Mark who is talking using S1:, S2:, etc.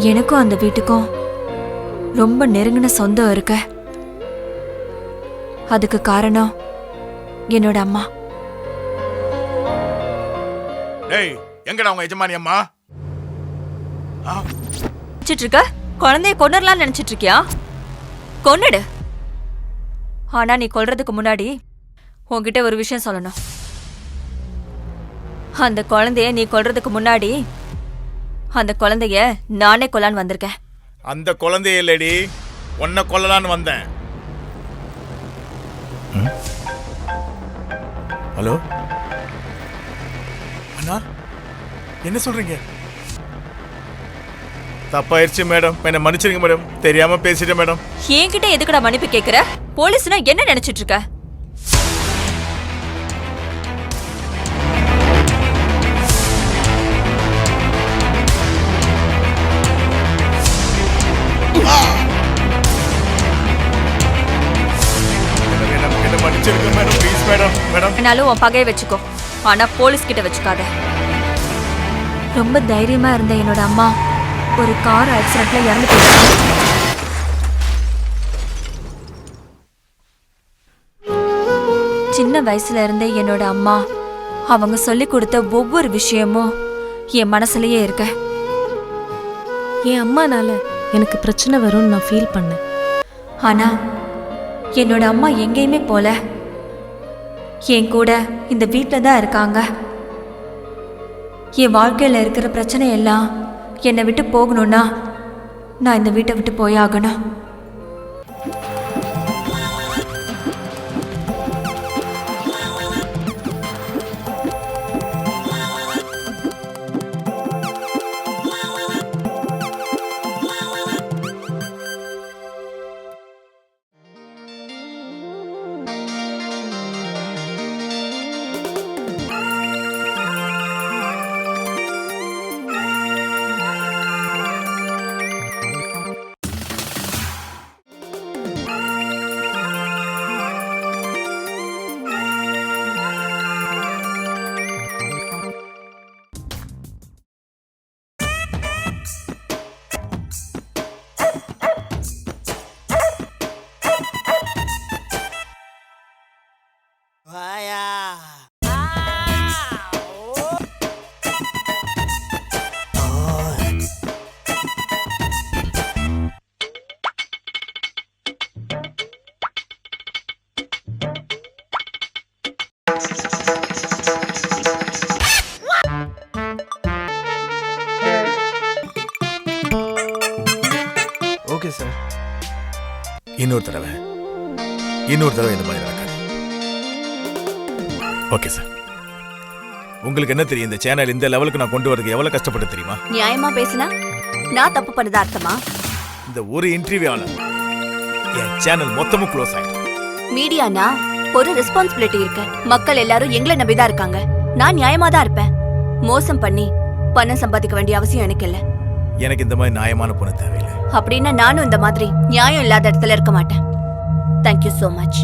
S1: எனக்கும் அந்த வீட்டுக்கும் ரொம்ப நெருங்கின சொந்தம் இருக்கு. அதுக்கு காரணம் என்னோட அம்மா.
S2: டேய், எங்கடா உங்க எஜமானி அம்மா?
S1: நினைச்சிட்டு இருக்க? குழந்தைய கொன்னரலாம்னு நினைச்சிட்டு இருக்கியா? கொன்னுடு. ஆனா நீ கொல்றதுக்கு முன்னாடி உன்கிட்ட ஒரு விஷயம் சொல்லணும். அந்த குழந்தைய நீ கொல்றதுக்கு முன்னாடி அந்த குழந்தைய நானே கொல்லான்னு வந்திருக்கேன்.
S2: அந்த குழந்தைய இல்லடி, உன்னை கொல்லலான்னு வந்தேன். ஹலோ அண்ணா, என்ன சொல்றீங்க? தப்பாயிருச்சு மேடம், என்ன மன்னிச்சிருங்க மேடம், தெரியாம பேசிட்டேன் மேடம்.
S1: என்கிட்ட எதுக்குடா மன்னிப்பு கேக்குற? போலீஸ்னா என்ன நினைச்சிட்டு இருக்க?
S2: என்ன மன்னிச்சிருங்க மேடம், ப்ளீஸ் மேடம். மேடம்
S1: என்னாலும் உன் பகையை வச்சுக்கோ, ஆனா போலீஸ் கிட்ட வச்சுக்காத. ரொம்ப தைரியமா இருந்த என்னோட அம்மா ஒரு கார் ஆக்சிடென்ட்ல இறந்து போயிட்டாங்க. சின்ன வயசுல இருந்தே என்னோட அம்மா அவங்க சொல்லி கொடுத்த ஒவ்வொரு விஷயமும் என் மனசுலயே இருக்க.
S3: என் அம்மானால எனக்கு பிரச்சனை வரும்னு நான் ஃபீல் பண்ணேன்.
S1: ஆனா என்னோட அம்மா எங்கேயுமே போல, என் கூட இந்த வீட்டில் தான் இருக்காங்க. என் வாழ்க்கையில் இருக்கிற பிரச்சனை எல்லாம் என்னை விட்டு போகணும்னா நான் இந்த வீட்டை விட்டு போயாகணும்.
S2: Okay sir. இன்னொரு தடவை இந்த மாதிரி நடக்காது. Okay sir. உங்களுக்கு என்ன தெரியும், இந்த சேனல் இந்த லெவலுக்கு நான் கொண்டு வரதுக்கு எவ்வளவு கஷ்டப்பட்டு தெரியுமா?
S1: நியாயமா பேசினா நான் தப்பு பண்ணதா அர்த்தமா?
S2: இந்த ஒரு இன்டர்வியூவால என் சேனல் மொத்தமும் க்ளோஸ் ஆயிடும்.
S1: மீடியானா ஒரு ரெஸ்பான்சிபிலிட்டி இருக்கு. மக்கள் எல்லாரும் எங்களை நம்பிதான் இருக்காங்க. நான் நியாயமா தான் இருப்பேன். மோசம் பண்ணி பணம் சம்பாதிக்க வேண்டிய அவசியம் எனக்கு இல்ல.
S2: எனக்கு இந்த மாதிரி நியாயமான பொண்ணு தேவையில்லை.
S1: அப்படின்னா நானும் இந்த மாதிரி நியாயம் இல்லாத இடத்துல இருக்க மாட்டேன். Thank you so much.